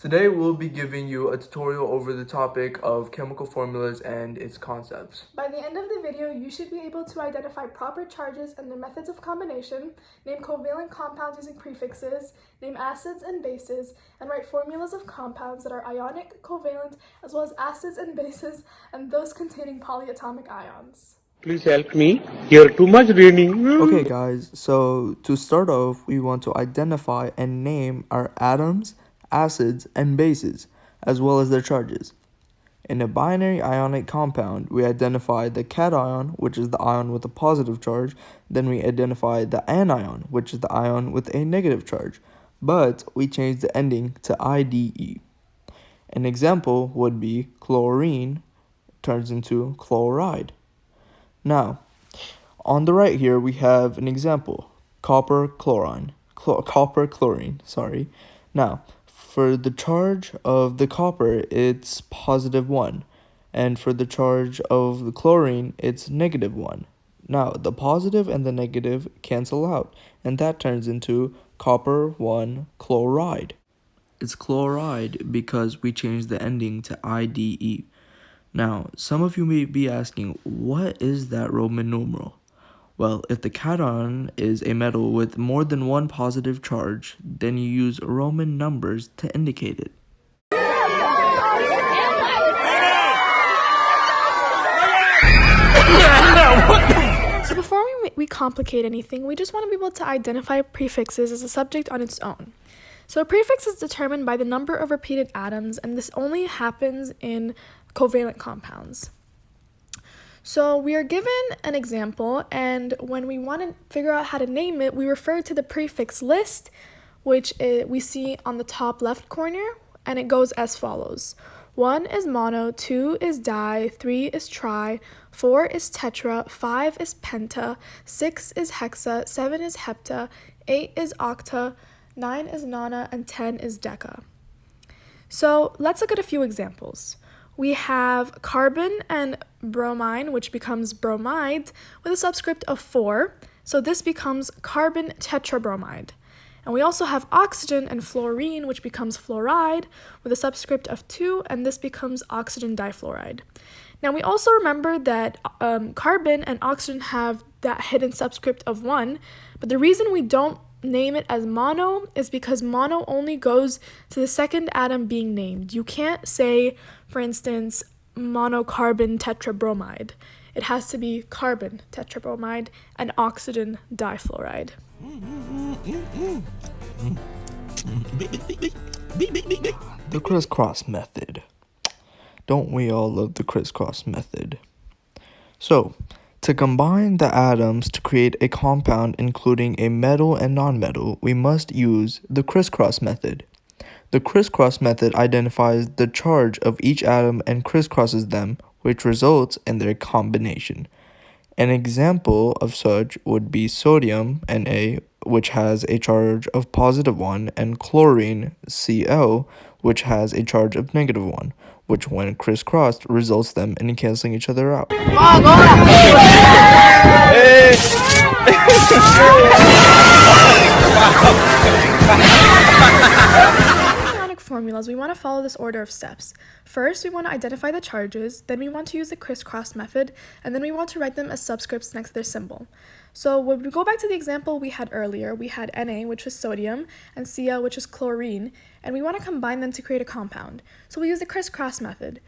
Today we'll be giving you a tutorial over the topic of chemical formulas and its concepts. By the end of the video, you should be able to identify proper charges and their methods of combination, name covalent compounds using prefixes, name acids and bases, and write formulas of compounds that are ionic, covalent, as well as acids and bases, and those containing polyatomic ions. Please help me. You're too much reading. Okay guys, so to start off, we want to identify and name our atoms, acids, and bases, as well as their charges. In a binary ionic compound, we identify the cation, which is the ion with a positive charge, then we identify the anion, which is the ion with a negative charge, but we change the ending to IDE. An example would be chlorine turns into chloride. Now, on the right here, we have an example, copper chlorine. Now, for the charge of the copper, it's +1, and for the charge of the chlorine, it's -1. Now, the positive and the negative cancel out, and that turns into copper-1 chloride. It's chloride because we changed the ending to IDE. Now, some of you may be asking, what is that Roman numeral? Well, if the cation is a metal with more than one positive charge, then you use Roman numbers to indicate it. So before we complicate anything, we just want to be able to identify prefixes as a subject on its own. So a prefix is determined by the number of repeated atoms, and this only happens in covalent compounds. So we are given an example, and when we want to figure out how to name it, we refer to the prefix list, which we see on the top left corner, and it goes as follows. 1 is mono, 2 is di, 3 is tri, 4 is tetra, 5 is penta, 6 is hexa, 7 is hepta, 8 is octa, 9 is nona, and 10 is deca. So let's look at a few examples. We have carbon and bromine, which becomes bromide, with a subscript of 4, so this becomes carbon tetrabromide. And we also have oxygen and fluorine, which becomes fluoride, with a subscript of 2, and this becomes oxygen difluoride. Now we also remember that carbon and oxygen have that hidden subscript of 1, but the reason we don't name it as mono is because mono only goes to the second atom being named. You can't say, for instance, monocarbon tetrabromide. It has to be carbon tetrabromide and oxygen difluoride. The crisscross method. Don't we all love the crisscross method? So, to combine the atoms to create a compound including a metal and nonmetal, we must use the crisscross method. The crisscross method identifies the charge of each atom and crisscrosses them, which results in their combination. An example of such would be sodium, Na, which has a charge of +1, and chlorine, Cl, which has a charge of -1, which when crisscrossed results them in canceling each other out. Formulas, we want to follow this order of steps. First, we want to identify the charges, then we want to use the crisscross method, and then we want to write them as subscripts next to their symbol. So when we go back to the example we had earlier, we had Na, which was sodium, and Cl, which is chlorine, and we want to combine them to create a compound. So we use the crisscross method.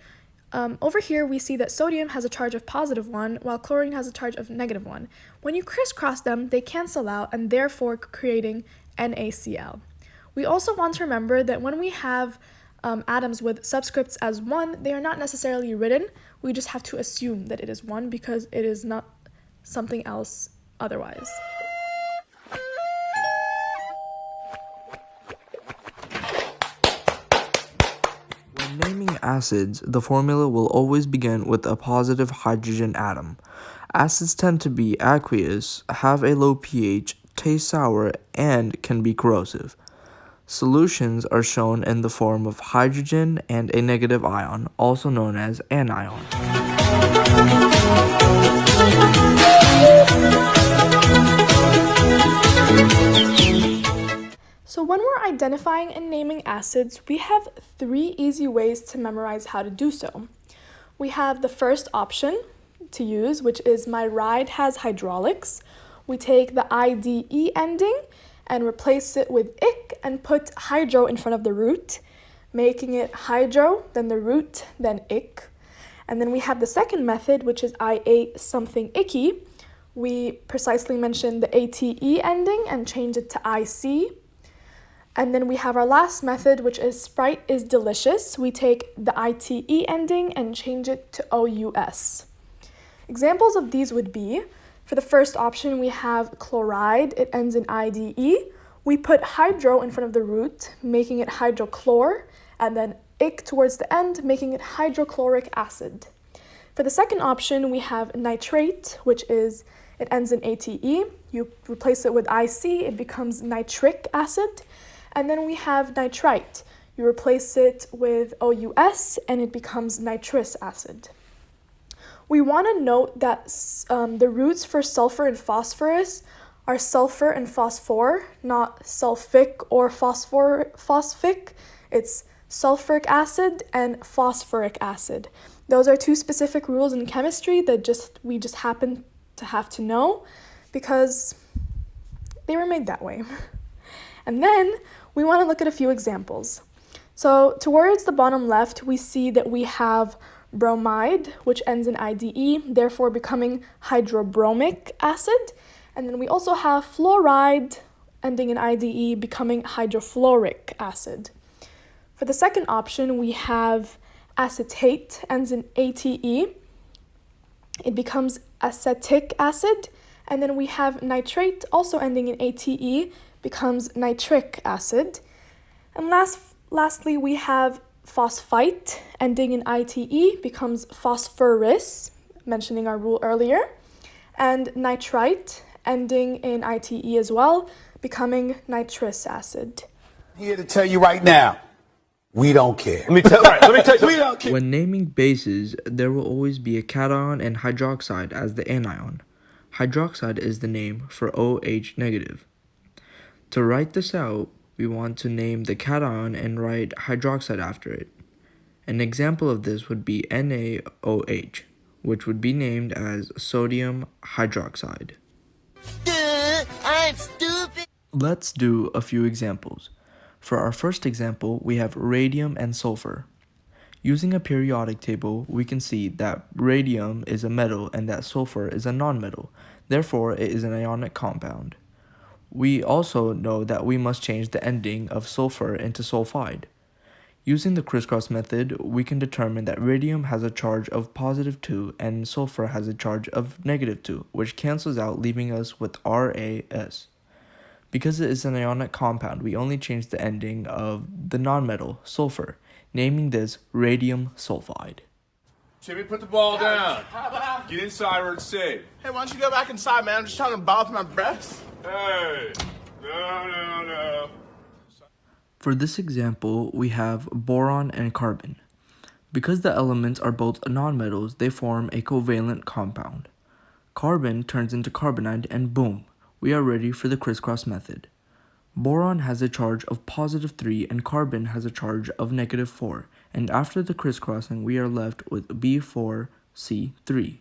Over here, we see that sodium has a charge of +1, while chlorine has a charge of -1. When you crisscross them, they cancel out, and therefore creating NaCl. We also want to remember that when we have atoms with subscripts as 1, they are not necessarily written. We just have to assume that it is 1 because it is not something else otherwise. When naming acids, the formula will always begin with a positive hydrogen atom. Acids tend to be aqueous, have a low pH, taste sour, and can be corrosive. Solutions are shown in the form of hydrogen and a negative ion, also known as anion. So what when we're identifying and naming acids, we have 3 easy ways to memorize how to do so. We have the first option to use, which is my ride has hydraulics. We take the IDE ending and replace it with ic and put hydro in front of the root, making it hydro, then the root, then ic. And then we have the second method, which is I ate something icky. We precisely mention the ATE ending and change it to IC. And then we have our last method, which is Sprite is delicious. We take the ITE ending and change it to OUS. Examples of these would be, for the first option, we have chloride. It ends in IDE. We put hydro in front of the root, making it hydrochlor, and then ic towards the end, making it hydrochloric acid. For the second option, we have nitrate, which is, it ends in ATE. You replace it with IC, it becomes nitric acid. And then we have nitrite. You replace it with OUS, and it becomes nitrous acid. We want to note that the roots for sulfur and phosphorus are sulfur and phosphor, not sulfic or phosphic. It's sulfuric acid and phosphoric acid. Those are 2 specific rules in chemistry that we just happen to have to know because they were made that way. And then we want to look at a few examples. So towards the bottom left, we see that we have bromide, which ends in IDE, therefore becoming hydrobromic acid. And then we also have fluoride, ending in IDE, becoming hydrofluoric acid. For the second option, we have acetate, ends in ATE. It becomes acetic acid. And then we have nitrate, also ending in ATE, becomes nitric acid. And lastly, we have phosphite, ending in ITE, becomes phosphorus, mentioning our rule earlier. And nitrite, ending in ITE as well, becoming nitrous acid. Here to tell you right now, we don't care. Let me tell you. We don't care. When naming bases, there will always be a cation and hydroxide as the anion. Hydroxide is the name for OH negative. To write this out, we want to name the cation and write hydroxide after it. An example of this would be NaOH, which would be named as sodium hydroxide. I'm stupid. Let's do a few examples. For our first example, we have radium and sulfur. Using a periodic table, we can see that radium is a metal and that sulfur is a nonmetal. Therefore, it is an ionic compound. We also know that we must change the ending of sulfur into sulfide. Using the crisscross method, we can determine that radium has a charge of +2 and sulfur has a charge of -2, which cancels out, leaving us with RAS. Because it is an ionic compound, we only change the ending of the nonmetal, sulfur, naming this radium sulfide. Jimmy, put the ball down. Get inside where it's safe. Hey, why don't you go back inside, man? I'm just trying to bath my breath. Hey, no. For this example, we have boron and carbon. Because the elements are both nonmetals, they form a covalent compound. Carbon turns into carbonide and boom, we are ready for the crisscross method. Boron has a charge of +3 and carbon has a charge of -4, and after the crisscrossing we are left with B4C3.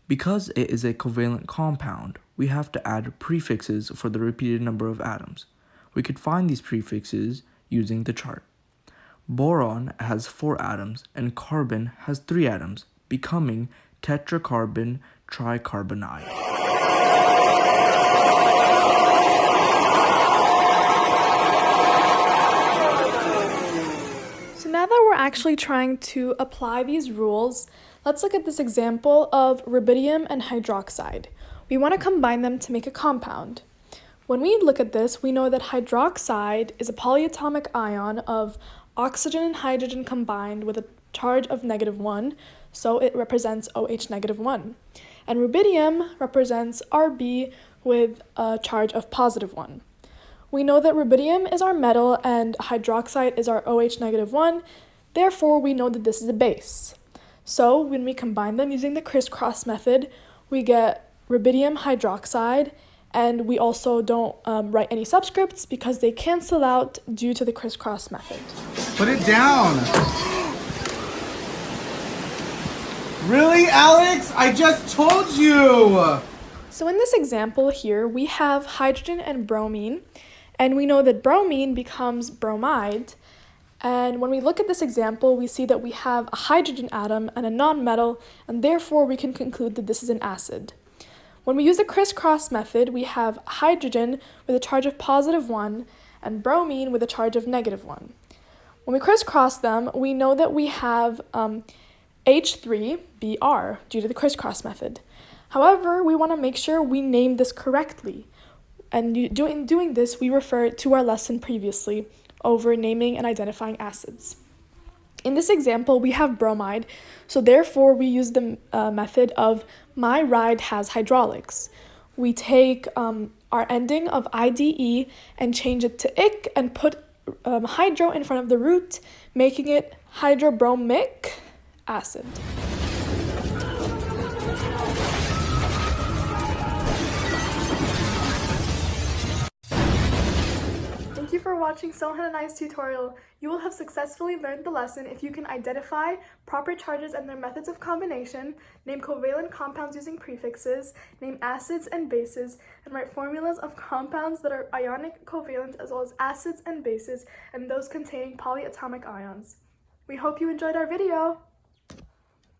Because it is a covalent compound, we have to add prefixes for the repeated number of atoms. We could find these prefixes using the chart. Boron has 4 atoms and carbon has 3 atoms, becoming tetracarbon tricarbonide. So now that we're actually trying to apply these rules, let's look at this example of rubidium and hydroxide. We want to combine them to make a compound. When we look at this, we know that hydroxide is a polyatomic ion of oxygen and hydrogen combined with a charge of -1, so it represents OH -1. And rubidium represents Rb with a charge of +1. We know that rubidium is our metal and hydroxide is our OH -1, therefore we know that this is a base. So when we combine them using the crisscross method, we get rubidium hydroxide And we also don't write any subscripts because they cancel out due to the crisscross method. Put it down. Really, Alex? I just told you. So in this example here, we have hydrogen and bromine, and we know that bromine becomes bromide. And when we look at this example, we see that we have a hydrogen atom and a nonmetal, and therefore we can conclude that this is an acid. When we use the crisscross method, we have hydrogen with a charge of +1 and bromine with a charge of -1. When we crisscross them, we know that we have H3Br due to the crisscross method. However, we want to make sure we name this correctly. And in doing this, we refer to our lesson previously over naming and identifying acids. In this example, we have bromide, so therefore we use the method of my ride has hydraulics. We take our ending of IDE and change it to ic and put hydro in front of the root, making it hydrobromic acid. Thank you for watching Sohan and I's tutorial. You will have successfully learned the lesson if you can identify proper charges and their methods of combination, name covalent compounds using prefixes, name acids and bases, and write formulas of compounds that are ionic covalent as well as acids and bases and those containing polyatomic ions. We hope you enjoyed our video!